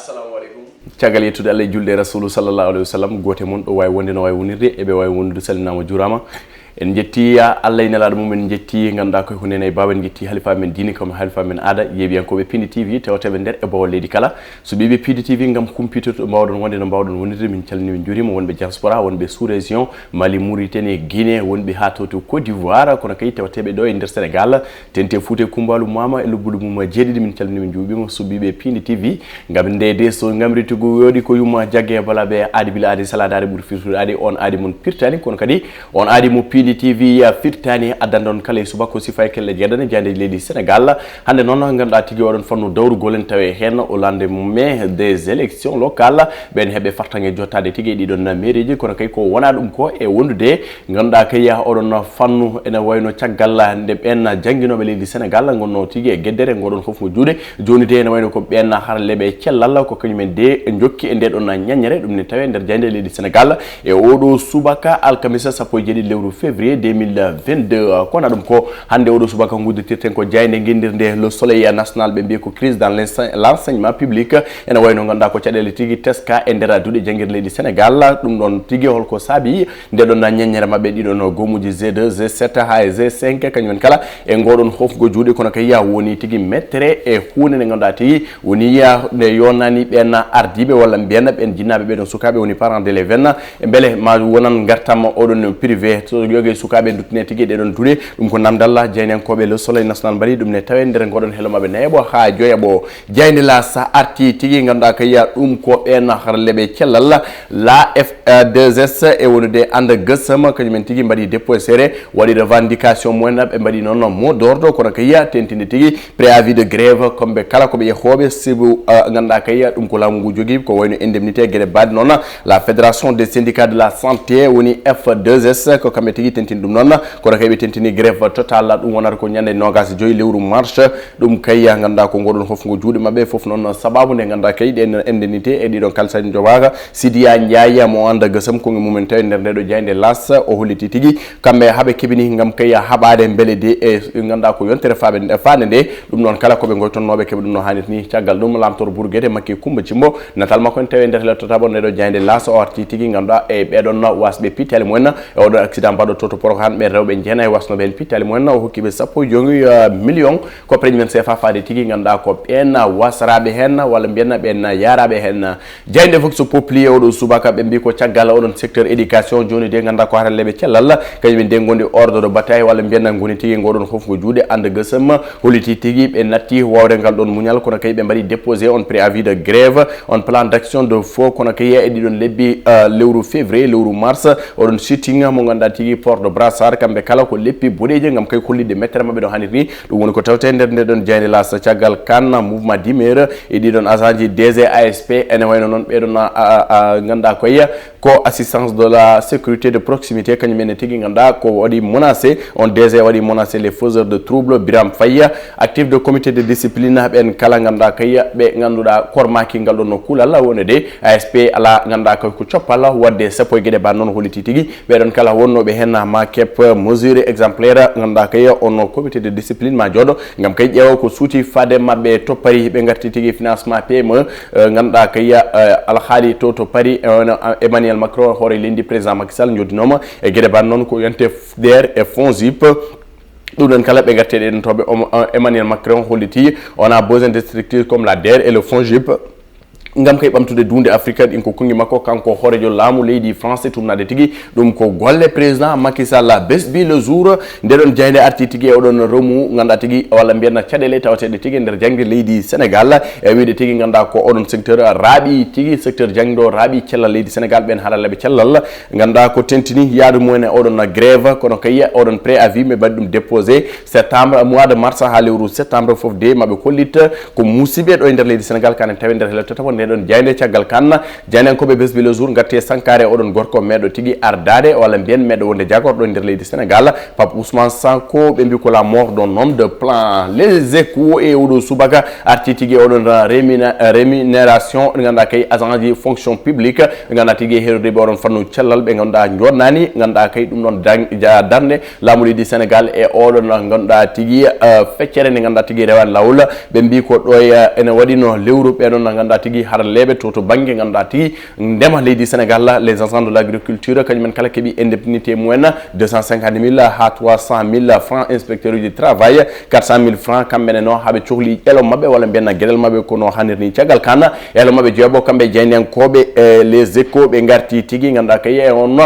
assalamu alaikum caggal yettude Allah e julde rasulu sallallahu alaihi wasallam gote mon do way wonde no way wonirde e be way wondude salinama jurama en jetti Allah inalaado mum en jetti ganda ko hunene e bawen jetti halifa men dini comme halifa men ada yebiyankobe Piindi TV tewtebe nder e bawol leydi kala so bibe Piindi TV ngam computer to bawdon wonde no bawdon wonirde min calni min jurima wonbe diaspora wonbe sous région Mali Mauritanie Guinée wonbe ha to Côte d'Ivoire kono kay tewtebe do e nder Sénégal tente Fouté Kumbalu mama e lubbudu mum jeedidi min calni min jubima so bibe Piindi TV ngam ndede so ngamri tugo yodi ko yuma jagge bala be adi bila adi saladare buri firtude adi on adi mon pirtani kono kadi on adi mo Piindi TV ya firtani adandon kala subako sifay kelle jedane jande leydi Sénégal hande non nganda tigi odon fannu dawru golen tawe hen o lande mai des élections locales ben hebe fartange jottade tigi di don mairie kono kay ko wona dum ko e wondude nganda kay ya odon fannu ena wayno ciaggal nde ben janginobe leydi Sénégal gonno tigi e geddere godon fofu juude joni de ena wayno ko ben harlebe cellal ko kanyumen de jokki e de don nyanyere dum ne tawe nder jande leydi Sénégal e odo subaka alkamisa sapo jedi lewru février 2022 kona dum ko hande odo subaka nguddirten ko jayde gindirde le soleil national be ko crise dans l'enseignement public ena wayno ganda ko cadele tigi teska e ndera dude jangir leydi Sénégal dum don tigi holko sabi nde don nyanyere mabbe di don gomuji Z2 Z7 ha Z5 kanyum kala e ngodon hofgo juude kono kay ya woni tigi mettere e huune ne ganda tigi woni ya ne yonani ben ardibe wala ben jinnabe be don sukabe woni parents d'élèves e bele ma wonan gartam odon privé to yoge sukabe dutne tigi de don dude dum ko namdalla jeynenkobe le soleil national bari dum ne tawe nder godon helo mabbe naybo ha joyabo jeyde la sa arti tigi ganda kay ya dum ko ben harlebe cellal la F2S e wonude anda gessama kanyum tigi bari déposé wadi revendication moyen be bari non mot d'ordre kono kay ya tentinde tigi préavis de grève comme be kala ko be hobe sibu ganda kay ya dum ko lamu jogi ko wayno indemnité gere bad non la fédération des syndicats de la santé woni F2S ko kambe tigi tentinde dum non kono kay be tentini grève total dum wonata ko nyande nogas joyi lewru marche dum kay ya ganda ko godon hofgo juude mabbe fof non sababu ne ganda kay den indemnité e di don kalsani jowaga Sidia Ndiaye mo anda gasam ko mumen taw nder do jayde las o holiti tigi kambe habe kebini ngam kay habade bele de e ganda ko yontere faade de dum non kala ko be goytonnobe kebe dum no hanit ni tiagal dum lamtor burgede makki kumba cimbo natal makon taw nder le totabo ne do jayde las o arti tigi ganda e be don wasbe pitale mo na e o do accident bado toto programme be rewbe jena e wasno ben pitale mo na o hokkibe sappo jongi million ko premium CFA faade tigi ganda ko ben wasrabe hen wala benna ben yarabe hen jayde fox populi o do subaka be bi ko tiagal o don secteur éducation joni de ganda ko haralebe cellal kanyum de gondi ordre de bataille wala benna ngoni tigi godon fofgo juude ande gesam holiti tigi be natti wawde gal don munyal kono kay be bari déposer on préavis de grève on plan d'action de faux kono kay e di don lebbi lewru février lewru mars o don sitting mo ganda tigi port de brassard kambe kala ko leppi bodeje ngam kay kollide mettere mabbe do haniri dum woni ko tawte nder don jayde la sa tiagal kan mouvement d'humeur e di don agent DG ASP ene wayno non be don ganda ko ko assistance de la sécurité de proximité kanyum men tigi ganda ko wadi menacé on DG wadi menacé les faiseurs de troubles Biram Faya actif de comité de discipline ben kala ganda kay be ganduda kormaki ngal don no kulala wonede ASP ala ganda ko ciopala wadde sapo gede ba non holiti tigi be don kala wonno be henna ma kep mesure exemplaire ganda kay on comité de discipline ma jodo ngam kay jeewo ko suuti fade mabbe to pari be ngarti tigi financement PME ganda kay al khali to pari Emmanuel Macron hore lindi président Macky Sall jodinoma e gede ban non ko yante der e FONSIP dum kala be gatte den tobe Emmanuel Macron holiti on a besoin de structures comme la DER et le FONGIP ngam kay bamtude dunde Afrique din ko kungi makko kanko horejo laamu leydi France tumnade tigi dum ko golle président Macky Sall besbi le jour de don jayde arti tigi o don romu nganda tigi wala mbiena cadele tawtede tigi nder jangi leydi Sénégal e wiide tigi nganda ko odon secteur rabi tigi secteur jangdo rabi cella leydi Sénégal ben haralabe cellal nganda ko tentini yaadu moene odon grève kono kay odon préavis me badum déposer septembre mois de mars ha lewru septembre fof de mabe kollit ko musibe do nder leydi Sénégal kan tawe nder helto don jayde tiagal kanna janen ko be besbi le jour ngati sankare odon gorko medo tigi ardade wala bien medo wonde jagordo nder leydi Sénégal Pape Ousmane Sanko be bi ko la mort d'un homme de plan les échos et odo subaka arti tigi odon rémunération nganda kay agent de fonction publique nganda tigi herde be odon fannu cellal be nganda jonnani nganda kay dum non darne lamuli di Sénégal e odon nganda tigi feccere nganda tigi rewan lawla be bi ko do ene wadino lewru be don nganda tigi haralleɓe to banggue ganduɗa tigi ndema leydi Sénégal les agents de l'agriculture kañumen kala keeɓi indemnité mumen 250 000 ha 300 000 francs inspecteur du travail 400 000 francs kamɓene no haɓe cohli elo mabɓe walla mbiyanna gueɗel mabɓe kono hannirni caggal kana elo mabɓe jeeɓo kamɓe jeynenkoɓe les échos ɓe garti tigui ganduɗa kay on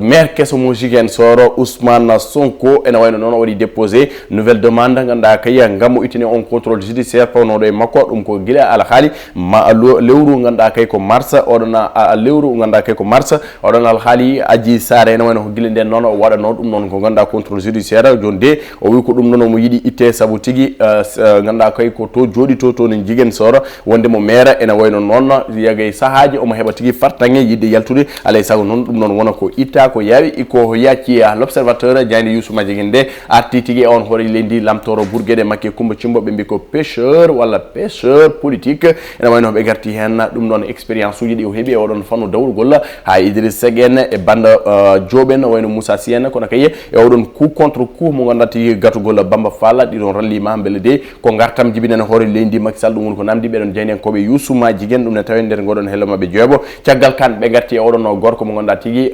maire kesso mo Ziguinchor Ousmane Sonko ene wayno noon o waɗi déposé nouvelle demande ganduɗa kay ngam o ittine on contrôle judiciaire pawnoɗo e makko ɗum ko guila alhaali lewru ganduɗa kay ko mars oɗon lewru ganduɗa kay ko mars oɗon alhaali Adji Sarr ene wayno ko guila nden noon o waɗano ɗum noon ko ganduɗa contrôle judiciaire joni de o wi ko ɗum noon omo yiiɗi itte saabu tigui ganduɗa kay ko to jooɗi to ne Ziguinchor wonde mo maire ene wayno noon yagay sahaji omo heɓa tigui fartange yidde yaltude alay saago noon ɗum noon wona ko itta ko yaawi ko yacci l'observateur Diagne Youssou Madjiguine nde arti tigui on hoore leydi lamtoro Bourgueɗe makke Coumba Thimbo ɓe mbi ko pêcheur walla pêcheur politique ene wayno ɓe garti hen ɗum noon expérience uji ɗi o heeɓi e oɗon fannu dawrugol ha Idriss Seck en e banda Diop en wayno Moussa Sy en kono kay e oɗon coup contre coup mo ganduɗa tigui gatugol Bamba Fall ɗiɗon rallima beele de ko gartam jibinene hoore leydi Macky Sall ɗum woni ko namdi ɓeɗon jeynenkoɓe Youssou Madjiguine ɗum ne tawi nder goɗon hello mabɓe jeeɓo caggal kan ɓe garti e oɗon gorko mo ganduɗa tigui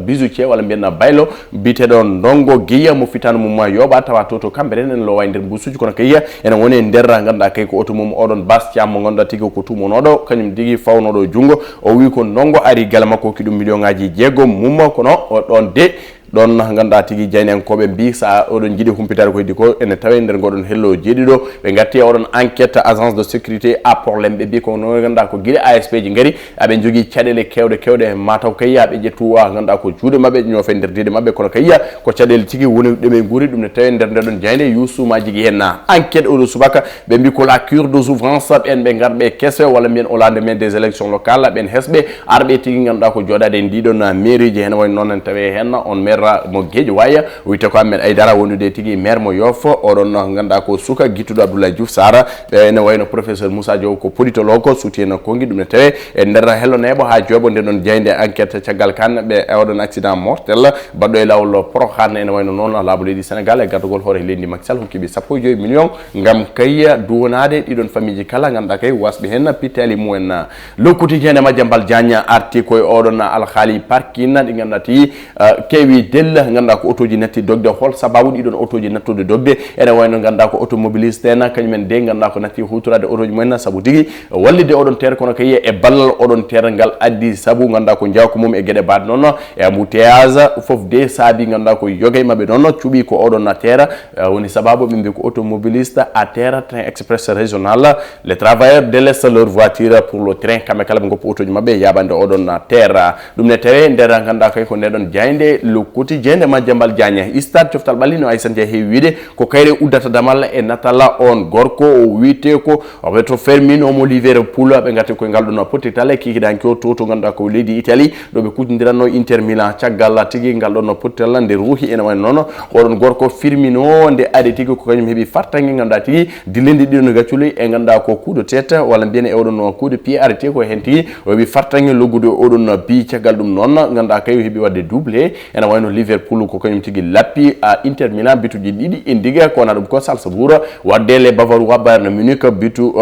bijoutier walla mbiyanna baylo biteɗo Ndongo Guiya mo fitano mum yoɓa tawa to kamɓe ren en lowa e nder mbusuji kono kay ene woni e nder ganduɗa kay ko auto mum oɗon Bass Thiam mo ganduɗa tigui ko tumonoɗo kañum tigui fawnoɗo junggo o wi ko Ndongo ari gala makko ki ɗum million ngaji jeegom mum kono ɗon de ɗon ganduɗa tigui jeynenkoɓe mbi sa oɗon jiiɗi humpitade ko heddi ko ene tawe nder goɗon hello jeeɗiɗo ɓe gatti oɗon enquête agence de sécurité à probléme ɓe mbi ko no ganduɗa ko guiɗe ASP ji gaari aɓe jogui caɗele kewɗe mataw kayya ɓe ƴettu ganduɗa ko juuɗe mabɓe ñoofe nder dede mabɓe kono kayya ko caɗele tigui woni ɗumen guuri ɗum ne tawe nder ndeɗon jeyde Youssou Madjiguine henna enquête oɗo subaka ɓe mbi ko la cure de souffrance ɓen ɓe garɓe kesɓe walla mbiyen au lendemain des élections locales ɓen hesɓe arɓe tigui ganduɗa ko joɗade e ndiɗon mairie ji hen wayno noon en tawe hen on maire mo Guédio waya wiyte ko Ahmed Aïdara wondude tigui maire mo Yoff oɗon ganduɗa ko suka guittuɗo Abdoulaye Diouf Sarr ɓe wayno professeur Moussa Diaw ko politologue soutien kongi ɗum ne tawe e nder helloneɓo ha jooɓo nde ɗon jeyde enquête caggal kan ɓe oɗon accident mortel baɗɗo e lawol Prokhane ene wayno noon laamu leydi Sénégal e gardugol hoore leydi Macky Sall hokkiɓe 15 millions gam kay duwonade ɗiɗon famille ji kala ganduɗa kay wasɓe hen pittali mumen Le Quotidien e Madiambal Diagne arti koye oɗon alhaali parking ɗi ganduɗa ti kewi della ganduɗa ko auto ji natti dogde hol sababu ɗiɗon auto ji nattude dogde ene wayno ganduɗa ko automobiliste en kañumen de ganduɗa ko natti hutorade auto ji mumen saabu tigui wallide oɗon terre kono kay e ballal oɗon terre ngal addi saabu ganduɗa ko jawko mum e gueɗe baɗe noon e embouteillage foof de saabi ganduɗa ko yoguey mabɓe noon cuuɓi ko oɗon terre woni sababu ɓe mbi ko automobiliste à terre train express régional les travailleurs délaissent leur voiture pour le train kamɓe kala ɓe goppa auto ji mabɓe yaɓande oɗon terre ɗum ne tawe nder ganduɗa kay ko ndeɗon jayde Le Quotidien de Madiambal Diagne stade coftal ɓalli no Aissane Dia heewi wiide ko kayre uddata damal e natala on gorko o wiite ko oɓe to Fermin omo Liverpool ɓe gati koye ngal ɗon potital kikiɗanko to ganduɗa ko leydi Italie ɗo ɓe kutodiranno Inter Milan caggal tigui ngal ɗon potital nde ruuhi ene wayno noon oɗon gorko Firmino nde ari tigui ko kañum heeɓi fartangue ganduɗa tigui dillendi ɗiɗon gacculi e ganduɗa ko coup de tête walla mbiyen e oɗon coup de pied arrêté ko hen tigui o heeɓi fartangue loggude oɗon bi caggal ɗum noon ganduɗa kay heeɓi wadde doublé ene wayno Liverpool ko kañum tigui lappi Inter Milan bituji ɗiɗi en diga ko wona ɗum ko Salzbourg wadde le Bavarois Bayern Munich bitu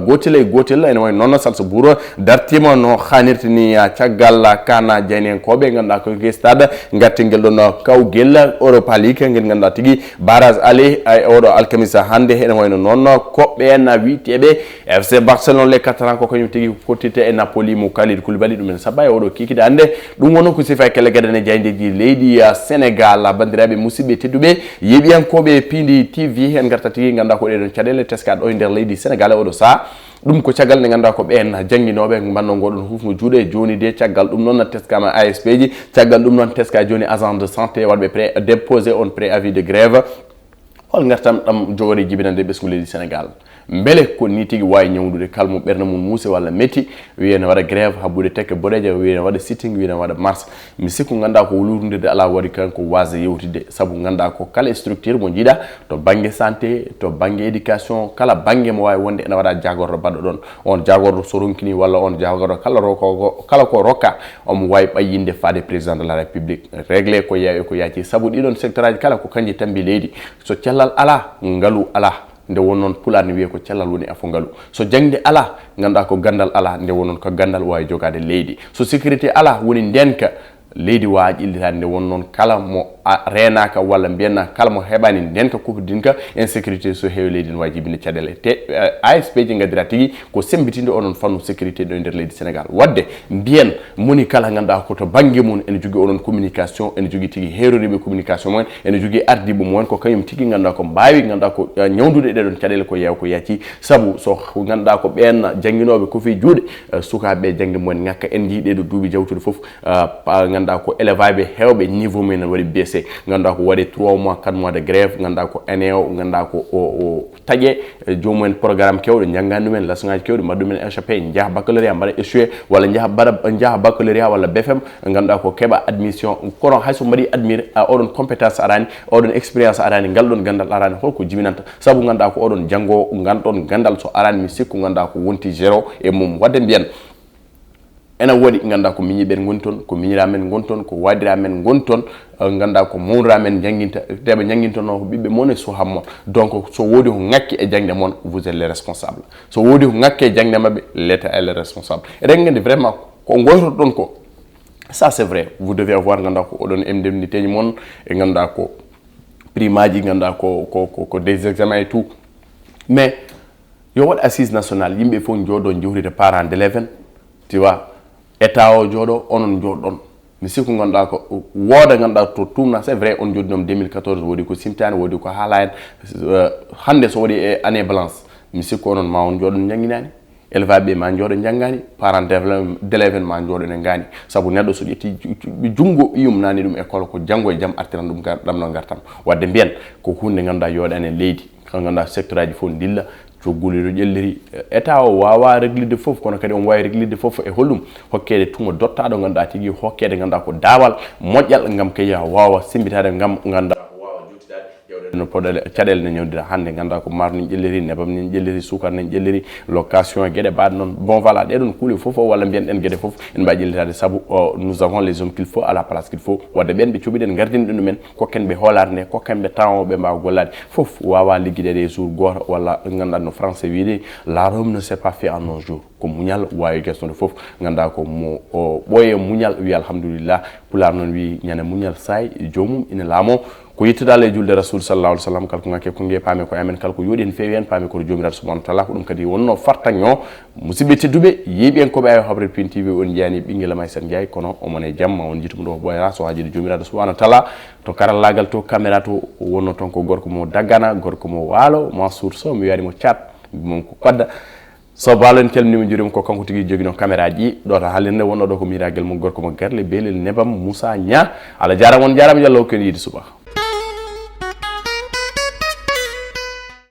gotel e gotel ene wayno noon Salzbourg dartima no hannirtini caggal kana jeynenkoɓe ganduɗa ko stade gartingel ɗon kawguel Europa League ngel ganduɗa tigui barrage aller oɗo alkamisa hande ene wayno noon koɓɓe en wiiteɓe FC Barcelone les 4 ans ko kañum tigui fottite e Napoli mo Kalidou Koulibaly ɗumen sabba e oɗo kikide hande ɗum woni ko sifa kelle gueɗene jeydeji leydi Sénégal bandiraɓe musidɓe tedduɓe yeeɓiyankoɓe Piindi TV en garta tigui ganduɗa ko ɗeɗon caɗele teskaɗo ɗo e nder leydi Sénégal oɗo saha ɗum ko caggal nde ganduɗa ko ɓen jangguinoɓe banno goɗon hufno juuɗe joni de caggal ɗum noon teskama ASP ji caggal ɗum noon teska joni agent de santé waɗɓe déposé on préavis de grève hol gartam ɗam jogori jibinande ɓesgu leydi Sénégal beele ko ni tigui wawi ñawdude kalmo ɓerde mum muuse walla metti wiyene waɗa grève habbude tekke boɗeje wiyene waɗa sitting wiyene waɗa marche mi sikku ganduɗa ko wulurudirde ala waɗi kanko wasa yewtide saabu ganduɗa ko kala structure mo jiiɗa to banggue santé to banggue éducation kala banggue mo wawi wonde ene waɗa jagorɗo baɗɗo ɗon on jagorɗo so ronkini walla on jagorɗo kala ko rokka omo wawi ɓayyinde faade président de la république réglé ko yawi ko yaaci saabu ɗiɗon secteur aji kala ko kanji tambi leydi so cellal ala ngaalu ala nde wonnon pulaar ni wiye ko cellal woni afongalu so jangde ala ganda ko gandal ala nde wonnon ko gandal wawi jogade leydi so sécurité ala woni ndenka leydi waa ƴillitade nde won noon kala mo renaka walla mbiyanna kala mo heɓani ndenka kufdinka insécurité so heewi leydi ne wawi jibinde caɗele te ASP ji gadira tigui ko sembitinde onon fannu sécurité ɗo e nder leydi Sénégal wadde mbiyen moni kala ganduɗa koto banggue mum ene jogui onon communication ene jogui tigui heroriɓe communication mumen ene jogui ardiɓe mumen ko kañum tigui ganduɗa ko mbawi ganduɗa ko ñawdude ɗeɗon caɗele ko yew ko yacci saabu so ganduɗa ko ɓen jangguinoɓe ko fi juuɗe sukaɓe jangde mumen ngakka en jii ɗeɗo duuɓi jawtude foof ganduɗa ko élevage hewɓe niveau mumen waɗi baissé ganduɗa ko waɗi 3 mois 4 mois de grève ganduɗa ko ene o ganduɗa ko o taƴe jomumen programme kewɗo janggani ɗumen leçon kewɗi mbaɗa ɗumen échappé jaaha baccalauréat mbaɗa échoué walla jaaha baccalauréat walla BFM ganduɗa ko keeɓa admission kono hayso mbaɗi admire oɗon compétence arani oɗon expérience arani ngal ɗon gandal arani holko jibinanta saabu ganduɗa ko oɗon janggo ganɗon gandal so arani mi sikku ganduɗa ko wonti zéro e mum wadde mbiyen ena woɗi ganda ko miñiɓen goni toon ko miñiramen goni toon ko wadiramen goni toon ganda ko mawdiramen jangguinta teɓe jangguintono ko ɓiɓɓe moon e suham moon donc so woodi ko ngakki e jangde moon vous êtes les responsables so woodi ko ngakki e jangde mabɓe l'état est le responsable eɗen gandi vraiment ko goytoto ɗon ko ça c'est vrai vous devez avoir ganda ko oɗon indemnité ji moon e ganda ko primaji ganda ko des examens et tout mais yo waɗ assise nationale yimɓe fof jooɗo jowride parents d'élèves tu vois état o jooɗo onon jooɗɗon mi sikku ganduɗa ko wooda ganduɗa to tumna c'est vrai on jooɗinom 2014 woodi ko simtani woodi ko haala hen hande so waɗi e année blanche mi sikku onon ma on jooɗon jangguinani élevage ɓe ma jooɗo janggani parent d'élève ma jooɗo ne gani saabu neɗɗo so ƴetti junggo ɓiyum nani ɗum école ko janggo e jaam artiran ɗum ɗamno gartam wadde mbiyen ko hunde ganduɗa yooɗani e leydi ko ganduɗa secteur aji fof dilla coggoliro ƴelliri état o wawa réglide foof kono kadi on wawi réglide foof e hollum hokkede tumo dottaɗo ganduɗa tigui hokkede ganduɗa ko daawal moƴƴal gam kayya wawa sembitade gam ganduɗa ko wawa juttitade yewɗe no poɗɗele caɗele ne ñawdira hande ganduɗa ko mar nin ƴelliri nebam nin ƴelliri sukar nin ƴelliri location gueɗe mbaɗe noon bon voilà ɗeɗon kuule foof walla mbiyen ɗen gueɗe foof en mbawi ƴellitade saabu nous avons les hommes qu'il faut à la place qu'il faut wadde ɓen ɓe cuɓiɗen gardini ɗum ɗumen kokken ɓe hoolare nde kokken ɓe temps o ɓe mbawa gollade foof wawa ligguidede e jour goto walla ganduɗa no français wiide la Rome ne s'est pas fait en un jour ko muñal wawi guesnude foof ganduɗa ko mo ɓooye muñal wi alhamdulillah pulaar noon wi ñande muñal saay jomum ina laamo ko yettude e julde rasul sallallahu alaihi wasallam kala ko ngakke ko ngue paami ko amen kala ko yooɗi en feewi hen paami ko jomiraɗo subhanahu wa ta'ala ko ɗum kadi wonno fartagno musidɓe tedduɓe yeeɓi en koɓe awi habre Piindi TV on jeyani ɓinguel may sen Ndiaye kono omon e jamma on jiitum ɗo ɓoyra so haaji jomiraɗo subhanahu wa ta'ala to karallagal to caméra to wonno ton ko gorko mo daggana gorko mo waalo Mansour Sow mi wiyani mo Thiat mom ko kodda so baalo en calminima juurima ko kanko tigui joguino caméra ji ɗo to haalirde wonno ɗo ko miraguel mo gorko mo garle beelel nebam Moussa Nia Allah jarama on jarama Diallo ken yiide suba